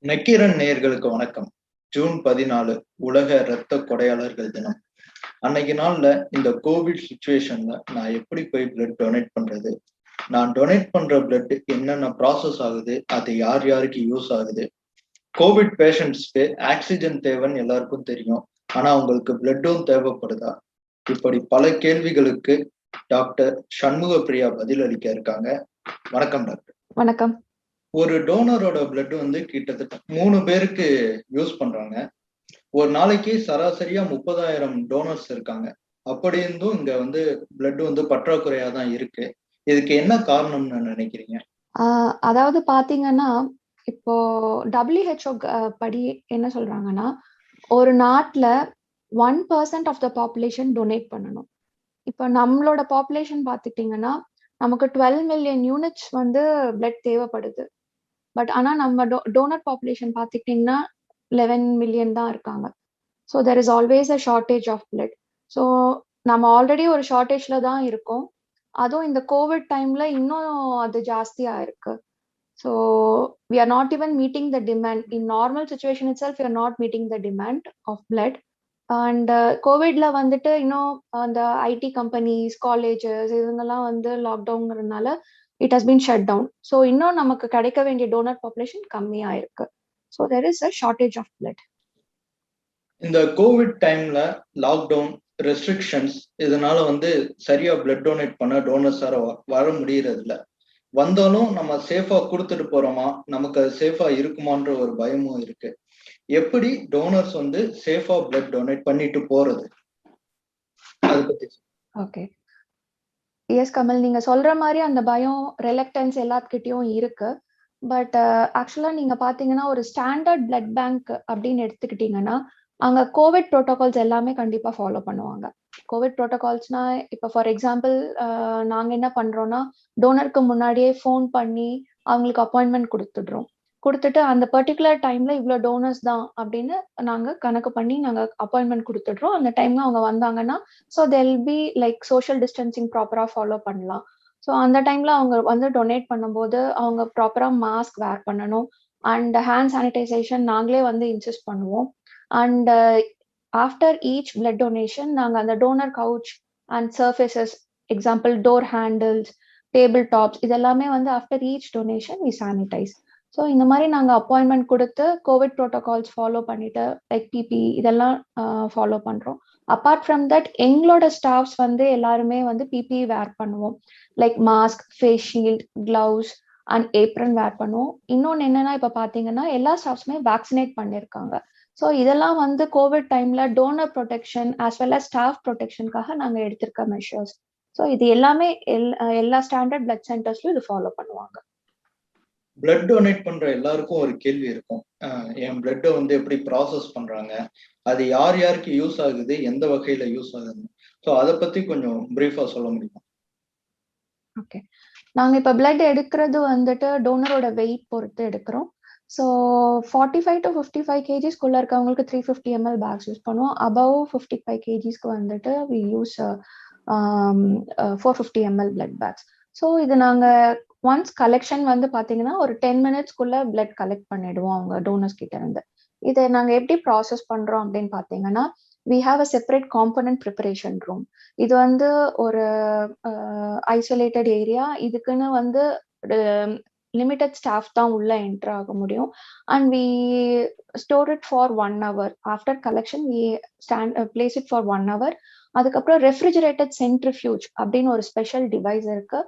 நக்கீரன் நேயர்களுக்கு வணக்கம். ஜூன் 14 உலக இரத்த கொடையாளர்கள் தினம். அன்னைக்கு நாள்ல இந்த கோவிட் சுச்சுவேஷன்ல நான் எப்படி போய் பிளட் டொனேட் பண்றது, நான் டொனேட் பண்ற பிளட் என்னென்ன ப்ராசஸ் ஆகுது, அது யார் யாருக்கு யூஸ் ஆகுது, கோவிட் பேஷண்ட்ஸ்க்கு ஆக்சிஜன் தேவைன்னு எல்லாருக்கும் தெரியும், ஆனா அவங்களுக்கு பிளட்டும் தேவைப்படுதா, இப்படி பல கேள்விகளுக்கு டாக்டர் சண்முக பிரியா பதில் அளிக்க இருக்காங்க. வணக்கம் டாக்டர். வணக்கம். ஒரு டோனரோட பிளட் கிட்டத்தட்ட 3 பேருக்கு யூஸ் பண்றாங்க. ஒரு நாளைக்கு சராசரியா 30,000 டோனர்ஸ் இருக்காங்க. அப்படி இருந்தும் இங்க பிளட் பற்றாக்குறையா தான் இருக்கு. இதுக்கு என்ன காரணம்னு நினைக்கிறீங்க? அதாவது பாத்தீங்கன்னா, இப்போ WHO படி என்ன சொல்றாங்கன்னா, ஒரு நாட்டுல 1% ஆஃப் த பாப்புலேஷன் டொனேட் பண்ணணும். இப்போ நம்மளோட பாப்புலேஷன் பாத்துட்டீங்கன்னா, நமக்கு 12 மில்லியன் யூனிட்ஸ் பிளட் தேவைப்படுது. பட் ஆனா நம்ம டோனர் பாப்புலேஷன் பாத்துக்கிட்டீங்கன்னா 11 மில்லியன் தான் இருக்காங்க. So there is always a shortage of blood. So நம்ம ஆல்ரெடி ஒரு ஷார்டேஜ்ல தான் இருக்கோம். அதுவும் இந்த கோவிட் டைம்ல இன்னும் அது ஜாஸ்தியா இருக்கு. So we are not even meeting the demand. In normal situation itself we are not meeting the demand of blood. And கோவிட்ல இன்னும் அந்த ஐடி கம்பெனிஸ், காலேஜஸ் இவங்கெல்லாம் லாக்டவுன்ங்கிறதுனால it has been shut down. So இன்னும் நமக்கு கிடைக்க வேண்டிய donor population கம்மியா இருக்கு. So there is a shortage of blood. இந்த கோவிட் டைம்ல லாக்டவுன் ரெஸ்ட்ரிக்ஷன்ஸ் இதனால சரியா பிளட் டொனேட் பண்ண டோனர்ஸார வர முடியறது இல்ல. வந்தாலும் நம்ம சேஃபா கொடுத்துட்டு போறோமா, நமக்கு அது சேஃபா இருக்குமான்ற ஒரு பயமும் இருக்கு. எப்படி டோனர்ஸ் சேஃபா பிளட் டொனேட் பண்ணிட்டு போறது, அதை பத்தி. ஓகே, எஸ் கமல், நீங்க சொல்ற மாதிரி அந்த பயம், ரெலக்டன்ஸ் எல்லாத்துக்கிட்டையும் இருக்கு. பட் ஆக்சுவலா நீங்க பாத்தீங்கன்னா ஒரு ஸ்டாண்டர்ட் பிளட் பேங்க் அப்படின்னு எடுத்துக்கிட்டீங்கன்னா அங்க கோவிட் ப்ரோட்டோகால்ஸ் எல்லாமே கண்டிப்பா ஃபாலோ பண்ணுவாங்க. கோவிட் ப்ரோட்டோகால்ஸ்னா இப்போ ஃபார் எக்ஸாம்பிள் நாங்க என்ன பண்றோம்னா டோனருக்கு முன்னாடியே ஃபோன் பண்ணி அவங்களுக்கு அப்பாயின்மெண்ட் கொடுத்துட்டு அந்த பர்டிகுலர் டைம்ல இவ்வளோ டோனர்ஸ் தான் அப்படின்னு நாங்க கணக்கு பண்ணி நாங்க அப்பாயின்மெண்ட் கொடுத்துடுறோம். அந்த டைம்ல அவங்க வந்தாங்கன்னா so தெல் be like social distancing ப்ராப்பரா ஃபாலோ பண்ணலாம். ஸோ அந்த டைம்ல அவங்க டொனேட் பண்ணும்போது அவங்க ப்ராப்பரா மாஸ்க் வேர் பண்ணணும் அண்ட் ஹேண்ட் சானிடைசேஷன் நாங்களே இன்சிஸ்ட் பண்ணுவோம். And after each blood donation, நாங்க அந்த donor couch and surfaces, example door handles, table tops, இதெல்லாமே after each donation we sanitize. So இந்த மாதிரி நாங்கள் அப்பாயின்மெண்ட் கொடுத்து கோவிட் ப்ரோட்டோகால்ஸ் ஃபாலோ பண்ணிட்டு லைக் பிபி இதெல்லாம் ஃபாலோ பண்ணுறோம். அப்பார்ட் ஃப்ரம் தட் எங்களோட ஸ்டாஃப்ஸ் எல்லாருமே பிபி வேர் பண்ணுவோம். Like mask, face shield, gloves and apron wear பண்ணுவோம். இன்னொன்று என்னன்னா இப்போ பார்த்தீங்கன்னா எல்லா ஸ்டாஃப்ஸுமே வேக்சினேட் பண்ணியிருக்காங்க. ஸோ இதெல்லாம் கோவிட் டைம்ல donor protection as well as staff ப்ரொடெக்ஷனுக்காக நாங்கள் எடுத்திருக்க மெஷர்ஸ். ஸோ இது எல்லாமே எல்லா ஸ்டாண்டர்ட் பிளட் சென்டர்ஸ்லயும் இது ஃபாலோ பண்ணுவாங்க. பிளட் டொனேட் பண்ற எல்லாருக்கும் ஒரு கேள்வி இருக்கும், என் பிளட்டை எப்படி ப்ராசஸ் பண்றாங்க, அது யார் யாருக்கு யூஸ் ஆகுது, எந்த வகையில யூஸ் ஆகுது, ஸோ அதை பத்தி கொஞ்சம் பிரீஃபா சொல்ல முடியுமா? ஓகே, நாங்க இப்ப பிளட் எடுக்கிறது டோனரோட வெயிட் பொறுத்து எடுக்கிறோம். ஸோ 45 to 55 kgsக்குள்ள இருக்கவங்களுக்கு 350 ml பேக்ஸ் யூஸ் பண்ணுவோம். அபவ் 55 kgsக்கு we use 450 ml blood bags. So இது நாங்க ஒன்ஸ் கலெக்ஷன் பாத்தீங்கன்னா ஒரு 10 மினிட்ஸ்க்குள்ள பிளட் கலெக்ட் பண்ணிடுவோம் அவங்க டோனர்ஸ் கிட்ட இருந்து. இதை நாங்க எப்படி ப்ராசஸ் பண்றோம் அப்படின்னு பாத்தீங்கன்னா we have a separate component preparation room. இது ஒரு ஐசோலேட்டட் ஏரியா. இதுக்குன்னு லிமிட்டட் ஸ்டாஃப் தான் உள்ள என்டர் ஆக முடியும். And we store it for 1 hour. After collection we place it for 1 hour. அதுக்கப்புறம் ரெஃப்ரிஜரேட்டட் சென்ட்ரிஃபியூஜ் அப்படின்னு ஒரு ஸ்பெஷல் டிவைஸ் இருக்கு.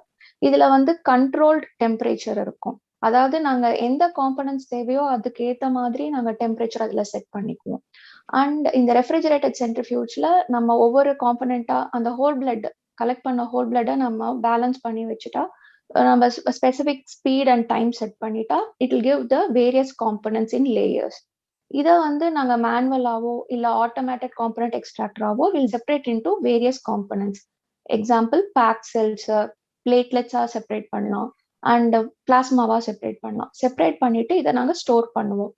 இதுல கண்ட்ரோல்ட் டெம்பரேச்சர் இருக்கும். அதாவது நாங்க எந்த காம்பனன்ட்ஸ் தேவையோ அதுக்கு ஏத்த மாதிரி நாங்க டெம்பரேச்சர் அதுல செட் பண்ணிக்குவோம். அண்ட் இந்த ரெஃப்ரிஜரேட்டட் சென்ட்ரிஃபியூஜ்ல நம்ம ஒவ்வொரு காம்பனண்டா அந்த ஹோல் பிளட் கலெக்ட் பண்ண ஹோல் பிளட்டை நம்ம பேலன்ஸ் பண்ணி வச்சுட்டா நம்ம specific speed and time set பண்ணிட்டா it will give the various components in layers. இதை நாங்க மேனுவலாவோ இல்ல ஆட்டோமேட்டிக் காம்பனன்ட் எக்ஸ்ட்ராக்டராவோ will separate into various components. Example pack cells, பிளேட்லெட்ஸா செப்பரேட் பண்ணலாம் அண்ட் பிளாஸ்மாவா செப்பரேட் பண்ணலாம். செப்பரேட் பண்ணிட்டு இதை நாங்க ஸ்டோர் பண்ணுவோம்.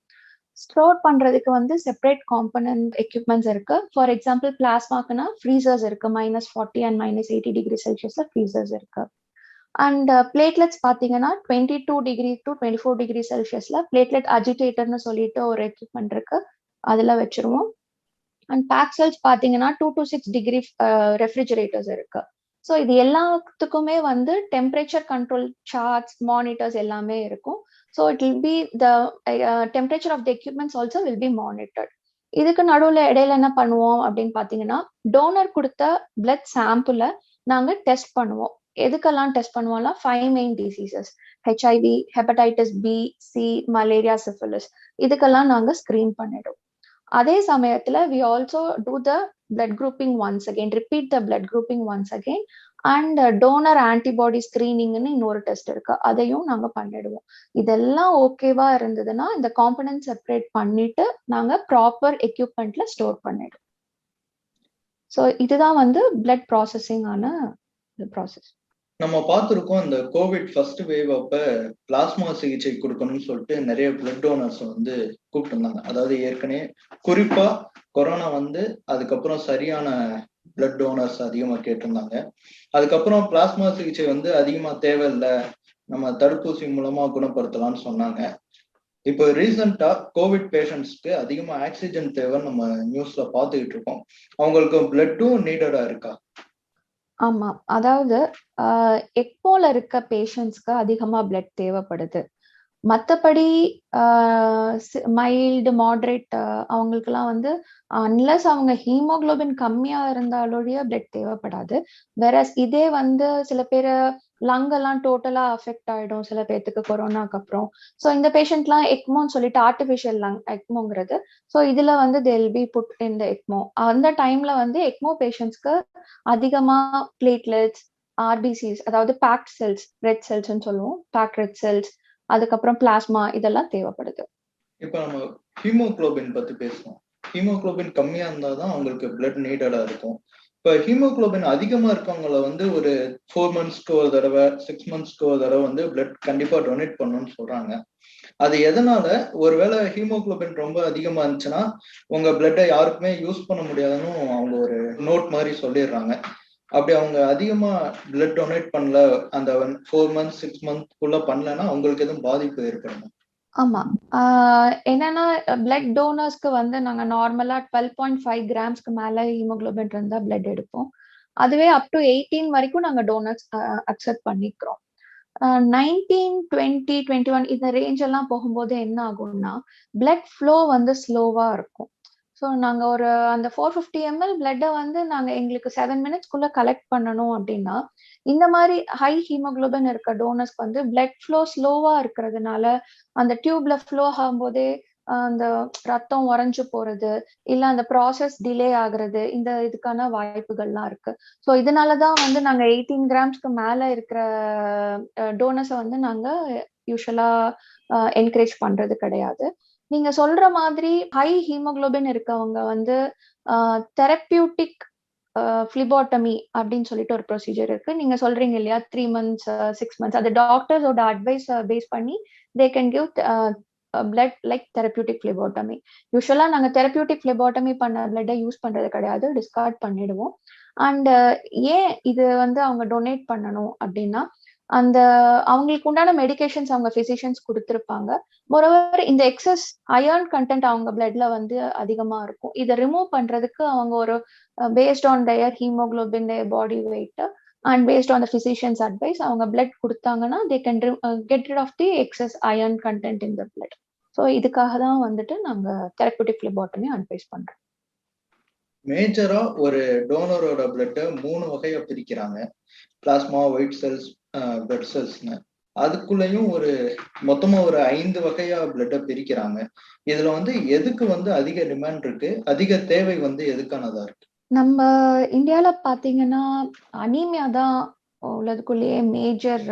ஸ்டோர் பண்றதுக்கு செப்பரேட் காம்பனன்ட் எக்யூப்மெண்ட்ஸ் இருக்கு. ஃபார் எக்ஸாம்பிள் பிளாஸ்மாக்குன்னா ஃப்ரீசர்ஸ் இருக்கு. -40 and -80 டிகிரி செல்சியஸ்ல ஃப்ரீசர்ஸ் இருக்கு. அண்ட் பிளேட்லெட்ஸ் பார்த்தீங்கன்னா 22 to 24 டிகிரி செல்சியஸ்ல பிளேட்லெட் அஜிடேட்டர்னு சொல்லிட்டு ஒரு எக்யூப்மெண்ட் இருக்கு, அதில் வச்சிருவோம். அண்ட் பேக் செல்ஸ் பார்த்தீங்கன்னா 2 to 6 டிகிரி ரெஃப்ரிஜரேட்டர்ஸ் இருக்கு. ஸோ இது எல்லாத்துக்குமே வந்து டெம்பரேச்சர் கண்ட்ரோல் சார்ட்ஸ், மானிட்டர்ஸ் எல்லாமே இருக்கும். So it will be the temperature of the equipments also will be monitored. இதுக்கு நடுவில் இடையில என்ன பண்ணுவோம் அப்படின்னு பார்த்தீங்கன்னா, டோனர் கொடுத்த பிளட் சாம்பிளை நாங்கள் டெஸ்ட் பண்ணுவோம். எதுக்கெல்லாம் டெஸ்ட் பண்ணுவோம்னா 5 main diseases, HIV, hepatitis B, C, malaria, syphilis, இதுக்கெல்லாம் நாங்கள் ஸ்கிரீன் பண்ணிடுவோம். அதே சமயத்துல we also do the blood grouping once again, repeat the blood grouping once again, and donor antibody screeningன்னு இன்னொரு டெஸ்ட் இருக்கு, அதையும் நாங்க பண்ணிடுவோம். இதெல்லாம் ஓகேவா இருந்ததுன்னா இந்த காம்பனன்ட் செப்பரேட் பண்ணிட்டு நாங்க ப்ராப்பர் எக்யூப்மெண்ட்ல ஸ்டோர் பண்ணிடுவோம். ஸோ இதுதான் வந்து பிளட் ப்ராசஸிங் ஆன ப்ராசஸ். நம்ம பார்த்துருக்கோம், இந்த கோவிட் ஃபர்ஸ்ட் வேவ் அப்ப பிளாஸ்மா சிகிச்சை கொடுக்கணும்னு சொல்லிட்டு நிறைய பிளட் டோனர்ஸ் வந்து கூப்பிட்டு இருந்தாங்க. அதாவது ஏற்கனவே குறிப்பா கொரோனா வந்து அதுக்கப்புறம் சரியான பிளட் டோனர்ஸ் அதிகமா கேட்டிருந்தாங்க. அதுக்கப்புறம் பிளாஸ்மா சிகிச்சை வந்து அதிகமா தேவையில்லை, நம்ம தடுப்பூசி மூலமா குணப்படுத்தலாம்னு சொன்னாங்க. இப்போ ரீசெண்டா கோவிட் பேஷண்ட்ஸ்க்கு அதிகமா ஆக்சிஜன் தேவைன்னு நம்ம நியூஸ்ல பார்த்துக்கிட்டு இருக்கோம். அவங்களுக்கு பிளட்டும் நீடடா இருக்கா? ஆமா, அதாவது எக்மோல இருக்க பேஷண்ட்ஸ்க்கு அதிகமா பிளட் தேவைப்படுது. மற்றபடி மைல்டு மாடரேட் அவங்களுக்குலாம் வந்து அன்லஸ் அவங்க ஹீமோகுளோபின் கம்மியா இருந்தாலோடைய பிளட் தேவைப்படாது. வேற இதே வந்து சில பேர் லங்கெல்லாம் டோட்டலா அஃபெக்ட் ஆயிடும் சில பேர்த்துக்கு கொரோனாக்கு அப்புறம். ஸோ இந்த பேஷண்ட்லாம் எக்மோன்னு சொல்லிட்டு ஆர்டிஃபிஷியல் லங் எக்மோங்கிறது. ஸோ இதுல வந்து தேல் பி புட் இன் த எக்மோ. அந்த டைம்ல வந்து எக்மோ பேஷண்ட்ஸ்க்கு அதிகமா பிளேட்லெட்ஸ், ஆர்பிசிஸ், அதாவது பேக்ட் செல்ஸ், ரெட் செல்ஸ்ன்னு சொல்லுவோம், பேக்ட் ரெட் செல்ஸ், அதுக்கப்புறம் பிளாஸ்மா, இதெல்லாம் தேவைப்படுது. இப்ப நம்ம ஹீமோகுளோபின் பத்தி பேசுவோம். ஹீமோகுளோபின் கம்மியா இருந்தாதான் அவங்களுக்கு பிளட் நீடடா இருக்கும். இப்ப ஹீமோகுளோபின் அதிகமா இருக்கவங்கள வந்து ஒரு 4 monthsக்கு ஒரு தடவை, 6 monthsக்கு ஒரு தடவை வந்து பிளட் கண்டிப்பா டொனேட் பண்ணணும்னு சொல்றாங்க. அது எதனால? ஒருவேளை ஹீமோகுளோபின் ரொம்ப அதிகமா இருந்துச்சுன்னா உங்க பிளட்டை யாருக்குமே யூஸ் பண்ண முடியாதுன்னு அவங்க ஒரு நோட் மாதிரி சொல்லிடுறாங்க. அப்படி அவங்க அதிகமா பிளட் டொனேட் பண்ணல, அந்த 4 months 6 monthsக்குள்ள பண்ணலன்னா அவங்களுக்கு எதுவும் பாதிப்பு ஏற்படும்? ஆமா, என்னன்னா பிளட் டோனர்ஸ்க்கு வந்து நாங்க நார்மலா 12.5 கிராம்ஸ்க்கு மேல ஹீமோகுளோபின் இருந்தா பிளட் எடுப்போம். அதுவே அப் டு 18 வரைக்கும் நாங்க டோனர்ஸ் அக்செப்ட் பண்ணிக்கிறோம். 19, 20, 21 இந்த ரேஞ்ச் எல்லாம் போகும்போது என்ன ஆகும்னா பிளட் ஃப்ளோ வந்து ஸ்லோவா இருக்கும். ஸோ நாங்க ஒரு அந்த 450 ml பிளட்டை வந்து நாங்க எங்களுக்கு 7 minutesக்குள்ள கலெக்ட் பண்ணணும் அப்படின்னா இந்த மாதிரி ஹை ஹீமோகுளோபின் இருக்க டோனர்ஸ்க்கு வந்து பிளட் ஃப்ளோ ஸ்லோவா இருக்கிறதுனால அந்த டியூப்ல ஃப்ளோ ஆகும்போதே அந்த ரத்தம் உறைஞ்சு போறது, இல்ல அந்த ப்ராசஸ் டிலே ஆகுறது, இந்த இதுக்கான வாய்ப்புகள்லாம் இருக்கு. ஸோ இதனாலதான் வந்து நாங்க 18 கிராம்ஸ்க்கு மேல இருக்கிற டோனர்ஸை வந்து நாங்க யூஸ்வலா என்கரேஜ் பண்றது கிடையாது. நீங்க சொல்ற மாதிரி ஹை ஹீமோகுளோபின் இருக்கவங்க வந்து தெரப்பியூட்டிக் ஃபிளிபாட்டமி அப்படின்னு சொல்லிட்டு ஒரு ப்ரொசீஜர் இருக்கு. நீங்க சொல்றீங்க இல்லையா 3 months 6 months, அது டாக்டர்ஸோட அட்வைஸ் பேஸ் பண்ணி they can give blood like therapeutic phlebotomy. யூஸ்வலா நாங்க தெரப்பியூட்டிக் ஃபிளிபாட்டமி பண்ண பிளட்டை யூஸ் பண்றது கிடையாது, டிஸ்கார்ட் பண்ணிடுவோம். அண்ட் ஏன் இது வந்து அவங்க டொனேட் பண்ணணும் அப்படின்னா அந்த அவங்களுக்கு உண்டான மெடிகேஷன்ஸ் அவங்க பிசிஷியன்ஸ் கொடுத்துருப்பாங்க. மோரோவர் இந்த எக்ஸஸ் அயர்ன் கண்டென்ட் அவங்க பிளட்ல வந்து அதிகமா இருக்கும். இதை ரிமூவ் பண்றதுக்கு அவங்க ஒரு based on their haemoglobin, their body weight and based on the physician's advice அவங்க பிளட் கொடுத்தாங்கன்னா they can get rid of the excess iron content in the blood. So இதுக்காக தான் வந்துட்டு நாங்க தெரப்பியூட்டிக் ஃபிளிபாட்டமி அட்வைஸ் பண்றோம். மேஜரா ஒரு டோனரோட பிளட்டை 3 வகையா பிரிக்கிறாங்க, பிளாஸ்மா, ஒயிட் செல்ஸ், பிளட் செல்ஸ்னு. அதுக்குள்ளேயும் ஒரு மொத்தமா ஒரு 5 வகையா பிளட்டை பிரிக்கிறாங்க. இதுல வந்து எதுக்கு வந்து அதிக டிமாண்ட் இருக்கு, அதிக தேவை வந்து எதுக்கானதா இருக்கு? நம்ம இந்தியால பாத்தீங்கன்னா அனீமியா தான் உலகத்துக்குள்ளேயே major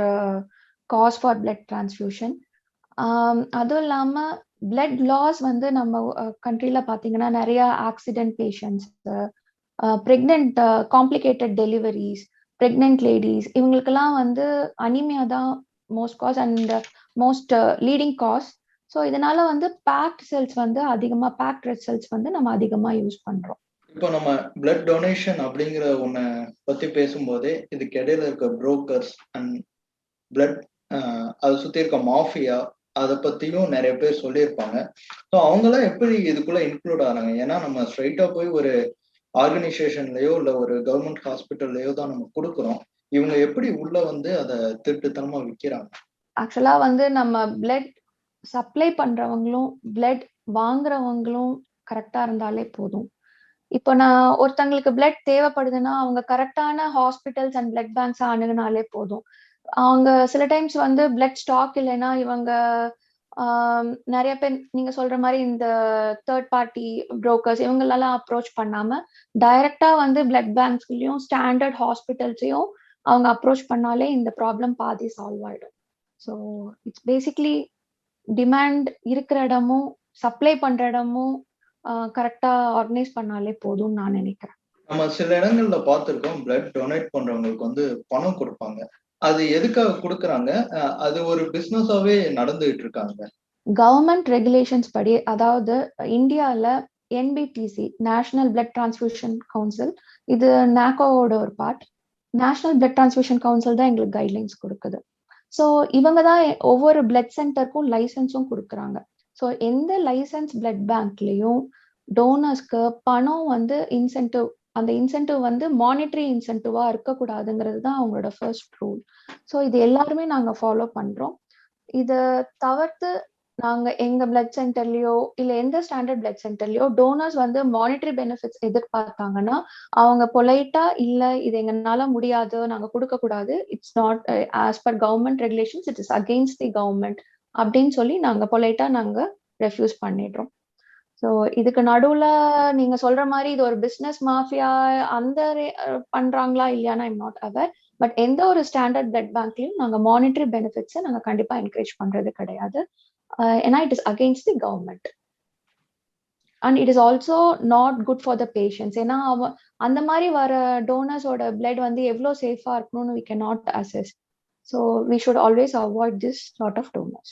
cause for blood transfusion. அதுவும் இல்லாம பிளட் லாஸ் வந்து நம்ம கண்ட்ரில பாத்தீங்கன்னா நிறைய accident patients, pregnant, complicated deliveries, pregnant ladies, இவங்களுக்கெல்லாம் வந்து அனீமியா தான் most cause and most leading cause. So இதனால வந்து பேக்ட் செல்ஸ் வந்து அதிகமா, பேக்ட் ரெட் செல்ஸ் வந்து நம்ம அதிகமா யூஸ் பண்றோம். இப்போ நம்ம பிளட் டொனேஷன் அப்படிங்கிற ஒன்ன பத்தி பேசும்போதே இதுக்கு இடையில இருக்க புரோக்கர்ஸ் அண்ட் பிளட் அதை சுத்தி இருக்க மாஃபியா அதை பத்தியும் நிறைய பேர் சொல்லியிருப்பாங்க. ஸோ அவங்களாம் எப்படி இதுக்குள்ள இன்க்ளூட் ஆனாங்க? ஏன்னா நம்ம ஸ்ட்ரைட்டா போய் ஒரு ஆர்கனைசேஷன்லயோ இல்ல ஒரு கவர்மெண்ட் ஹாஸ்பிட்டல்லையோ தான் நம்ம கொடுக்குறோம். இவங்க எப்படி உள்ள வந்து அதை திருட்டுத்தனமா விற்கிறாங்க? ஆக்சுவலா வந்து நம்ம பிளட் சப்ளை பண்றவங்களும் பிளட் வாங்குறவங்களும் கரெக்டா இருந்தாலே போதும். இப்போ நான் ஒருத்தங்களுக்கு பிளட் தேவைப்படுதுன்னா அவங்க கரெக்டான ஹாஸ்பிட்டல்ஸ் அண்ட் பிளட் பேங்க்ஸ் அணுகுனாலே போதும். அவங்க சில டைம்ஸ் வந்து பிளட் ஸ்டாக் இல்லைன்னா இவங்க நிறைய பேர் நீங்க சொல்ற மாதிரி இந்த தேர்ட் பார்ட்டி புரோக்கர்ஸ் இவங்களெல்லாம் அப்ரோச் பண்ணாம டைரக்டா வந்து பிளட் பேங்க்ஸ்லயும் ஸ்டாண்டர்ட் ஹாஸ்பிட்டல்ஸையும் அவங்க அப்ரோச் பண்ணாலே இந்த ப்ராப்ளம் பாதி சால்வ் ஆயிடும். ஸோ இட்ஸ் பேசிக்லி டிமாண்ட் இருக்கிற இடமும் சப்ளை பண்ற இடமும் கரெக்டா ஆர்கனைஸ் பண்ணாலே போதும்னு நான் நினைக்கிறேன். நம்ம சில இடங்கள்ல பார்த்திருக்கோம், பிளட் டொனேட் பண்றவங்களுக்கு வந்து பணம் கொடுப்பாங்க. அது எதுக்காக கொடுக்குறாங்க? அது ஒரு பிசினஸாவே நடந்துகிட்டு இருக்காங்க. கவர்மெண்ட் ரெகுலேஷன்ஸ் படி, அதாவது இந்தியால NPDC national blood transfusion council, இது நாக்கோவோட ஒரு part. National blood transfusion council தான் எங்களுக்கு கைட்லைன்ஸ் கொடுக்குது. ஸோ இவங்க தான் ஒவ்வொரு பிளட் சென்டருக்கும் லைசன்ஸும் கொடுக்குறாங்க. ஸோ எந்த லைசன்ஸ் பிளட் பேங்க்லயும் டோனர்ஸ்க்கு பணம் வந்து இன்சென்டிவ், அந்த இன்சென்டிவ் வந்து மானிட்டரி இன்சென்டிவா இருக்கக்கூடாதுங்கிறது தான் அவங்களோட ஃபர்ஸ்ட் ரூல். ஸோ இது எல்லாருமே நாங்க ஃபாலோ பண்றோம். இதை தவிர்த்து நாங்க எங்க பிளட் சென்டர்லயோ இல்ல எந்த ஸ்டாண்டர்ட் பிளட் சென்டர்லயோ டோனர்ஸ் வந்து மானிட்டரி பெனிஃபிட்ஸ் எதிர்பார்த்தாங்கன்னா அவங்க பொலைட்டா இல்ல இது எங்கனால முடியாது, நாங்க கொடுக்க கூடாது, it's not as per government regulations, it is against the government அப்படின்னு சொல்லி நாங்க பொலைட்டா நாங்க ரெஃப்யூஸ் பண்ணிடுறோம். ஸோ இதுக்கு நடுவுல நீங்க சொல்ற மாதிரி இது ஒரு பிசினஸ் மாஃபியா அந்த பண்றாங்களா இல்லையானா ஐம் நாட் அவேர். பட் எந்த ஒரு ஸ்டாண்டர்ட் பிளட் பேங்க்லயும் நாங்க மானிட்டரி பெனிஃபிட்ஸை நாங்க கண்டிப்பா என்கரேஜ் பண்றது கிடையாது. ஏன்னா it is against the government and it is also not good for the patients. ஏன்னா அந்த மாதிரி வர டோனர்ஸோட பிளட் வந்து எவ்வளோ சேஃபா இருக்கணும்னு we cannot assess. So we should always avoid this sort of donors.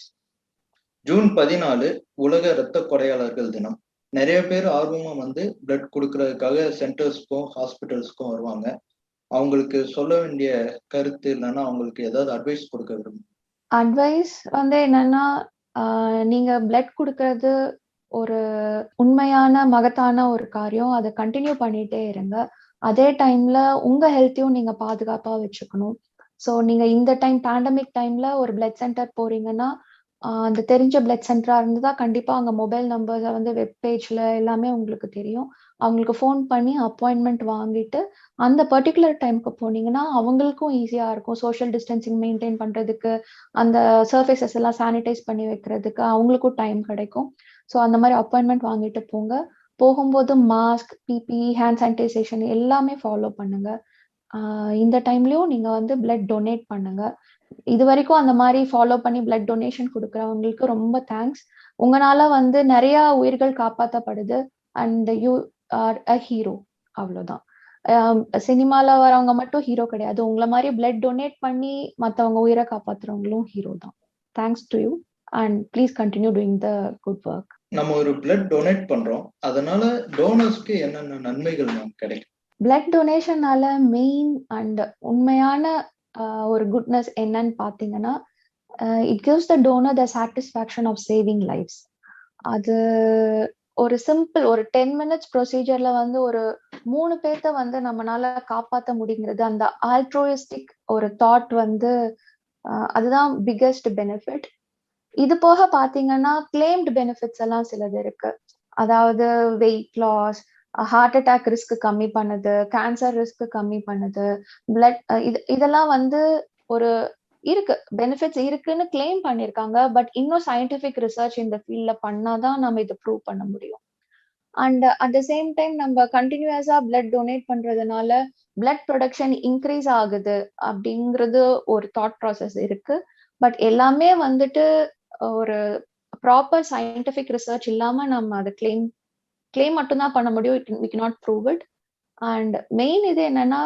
June 14 உலக இரத்த கொடையாளர்கள் தினம். நிறைய பேர் ஆர்வமா வந்து பிளட் கொடுக்கறதுக்காக சென்டர்ஸ்க்கும் ஹாஸ்பிட்டல்ஸ்க்கும் வருவாங்க. அவங்களுக்கு சொல்ல வேண்டிய கருத்து இல்லைன்னா அவங்களுக்கு ஏதாவது அட்வைஸ் கொடுக்க விரும்பும்? அட்வைஸ் வந்து என்னன்னா, நீங்க பிளட் கொடுக்கறது ஒரு உண்மையான மகத்தான ஒரு காரியம். அதை கண்டினியூ பண்ணிட்டே இருங்க. அதே டைம்ல உங்க ஹெல்த்தையும் நீங்க பாதுகாப்பா வச்சுக்கணும். ஸோ நீங்க இந்த டைம் பேண்டமிக் டைம்ல ஒரு பிளட் சென்டர் போறீங்கன்னா அந்த தெரிஞ்ச பிளட் சென்டரா இருந்ததா கண்டிப்பா அங்க மொபைல் நம்பர்ஸை வந்து வெப்பேஜ்ல எல்லாமே உங்களுக்கு தெரியும். அவங்களுக்கு ஃபோன் பண்ணி அப்பாயின்மெண்ட் வாங்கிட்டு அந்த பர்டிகுலர் டைமுக்கு போனீங்கன்னா அவங்களுக்கும் ஈஸியா இருக்கும். சோஷியல் டிஸ்டன்சிங் மெயின்டைன் பண்றதுக்கு, அந்த சர்ஃபேசஸ் எல்லாம் சானிடைஸ் பண்ணி வைக்கிறதுக்கு அவங்களுக்கும் டைம் கிடைக்கும். ஸோ அந்த மாதிரி அப்பாயின்மெண்ட் வாங்கிட்டு போங்க. போகும்போது மாஸ்க், பிபி, ஹேண்ட் சானிடைசேஷன் எல்லாமே ஃபாலோ பண்ணுங்க. இந்த டைம்லயும் நீங்க வந்து பிளட் டொனேட் பண்ணுங்க. இது வரைக்கும் அந்த மாதிரி ஃபாலோ பண்ணி பிளட் டொனேஷன் கொடுக்குறவங்களுக்கு ரொம்ப தேங்க்ஸ். உங்களால வந்து நிறைய உயிர்கள் காப்பாற்றப்படுது and you are a hero. அவ்வளவுதான். சினிமால வரவங்க மட்டும் ஹீரோ கிடையாது. உங்களை மாதிரி பிளட் டொனேட் பண்ணி மற்றவங்க உயிரை காப்பாத்துறவங்களும் ஹீரோ தான். Thanks to you and please continue doing the good work. நம்ம ஒரு பிளட் டொனேட் பண்றோம், அதனால டோனர்ஸ்க்கு என்னென்ன நன்மைகள் நமக்கு கிடைக்கும்? பிளட் டொனேஷனால மெயின் அண்ட் உண்மையான ஒரு குட்னஸ் என்னன்னு பாத்தீங்கன்னா, it gives the donor the satisfaction of saving lives. அது ஒரு சிம்பிள் ஒரு 10 minutes ப்ரொசீஜர்ல வந்து ஒரு 3 பேர்த்த வந்து நம்மளால காப்பாற்ற முடியுங்கிறது, அந்த ஆல்ட்ரோயிஸ்டிக் ஒரு தாட் வந்து அதுதான் பிக்கெஸ்ட் பெனிஃபிட். இது போக பாத்தீங்கன்னா கிளைம்டு பெனிஃபிட்ஸ் எல்லாம் சிலது இருக்கு. அதாவது weight loss, heart attack risk கம்மி பண்ணுது, கேன்சர் ரிஸ்க் கம்மி பண்ணுது, பிளட் இதெல்லாம் வந்து ஒரு இருக்கு, பெனிஃபிட்ஸ் இருக்குன்னு கிளைம் பண்ணிருக்காங்க. பட் இன்னும் சயின்டிபிக் ரிசர்ச் இந்த ஃபீல்ட்ல பண்ணாதான் நம்ம இதை ப்ரூவ் பண்ண முடியும். And at the same time நம்ம கண்டினியூஸா பிளட் டொனேட் பண்றதுனால பிளட் ப்ரொடக்ஷன் இன்க்ரீஸ் ஆகுது அப்படிங்கிறது ஒரு தாட் ப்ராசஸ் இருக்கு. பட் எல்லாமே வந்துட்டு ஒரு ப்ராப்பர் சயின்டிபிக் ரிசர்ச் இல்லாம நம்ம அதை கிளைம் மட்டும்தான் பண்ண முடியும். we cannot prove it. And main இது என்னன்னா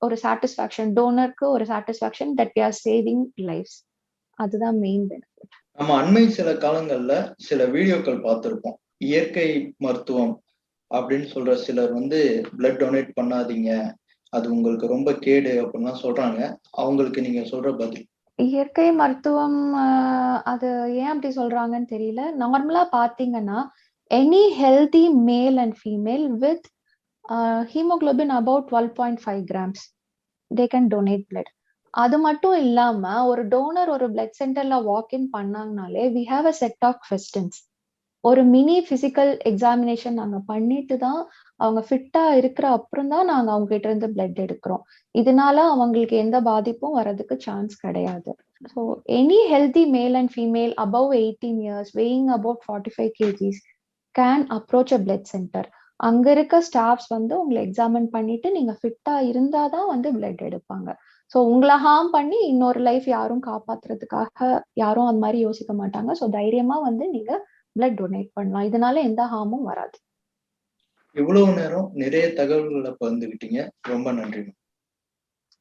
ஒரு சாட்டிஸ்ஃபேக்ஷன், டோனருக்கு ஒரு satisfaction that we are saving lives. அதுதான் மெயின் பெனிஃபிட். நம்ம அண்மை சில காலங்கள்ல சில வீடியோக்கள் பார்த்திருப்போம். இயற்கை மருத்துவம் அப்படின்னு சொல்ற சிலர் வந்து பிளட் டொனேட் பண்ணாதீங்க, அது உங்களுக்கு ரொம்ப கேடு அப்படின்லாம் சொல்றாங்க. அவங்களுக்கு நீங்க சொல்ற பதில்? இயற்கை மருத்துவம் அது ஏன் அப்படி சொல்றாங்கன்னு தெரியல. நார்மலா பாத்தீங்கன்னா any healthy male and female with haemoglobin about 12.5 grams they can donate blood. அது மட்டும் இல்லாம ஒரு டோனர் ஒரு பிளட் சென்டர்ல வாக்இன் பண்ணாங்கனாலே we have a set of questions. ஒரு மினி பிசிக்கல் எக்ஸாமினேஷன் நாங்க பண்ணிட்டு தான் அவங்க ஃபிட்டா இருக்கிற அப்புறம் தான் நாங்க அவங்க கிட்ட இருந்து பிளட் எடுக்கிறோம். இதனால அவங்களுக்கு எந்த பாதிப்பும் வர்றதுக்கு சான்ஸ் கிடையாது. So any healthy male and female above 18 years weighing about 45 kgs can approach a blood center. அங்க இருக்க ஸ்டாஃப்ஸ் வந்து உங்களை எக்ஸாமின் பண்ணிட்டு நீங்க ஃபிட்டா இருந்தாதான் வந்து பிளட் எடுப்பாங்க. ஸோ உங்களை ஹார்ம் பண்ணி இன்னொரு லைஃப் யாரும் காப்பாத்துறதுக்காக யாரும் அந்த மாதிரி யோசிக்க மாட்டாங்க. ஸோ தைரியமா வந்து நீங்க பிளட் டொனேட் பண்ணலாம். இதனால எந்த ஹார்மும் வராது. இவ்வளவு நேரம் நிறைய தகவல்களை பகிர்ந்துக்கிட்டீங்க. ரொம்ப நன்றி.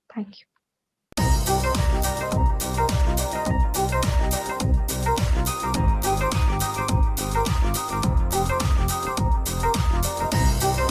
தேங்க்யூ.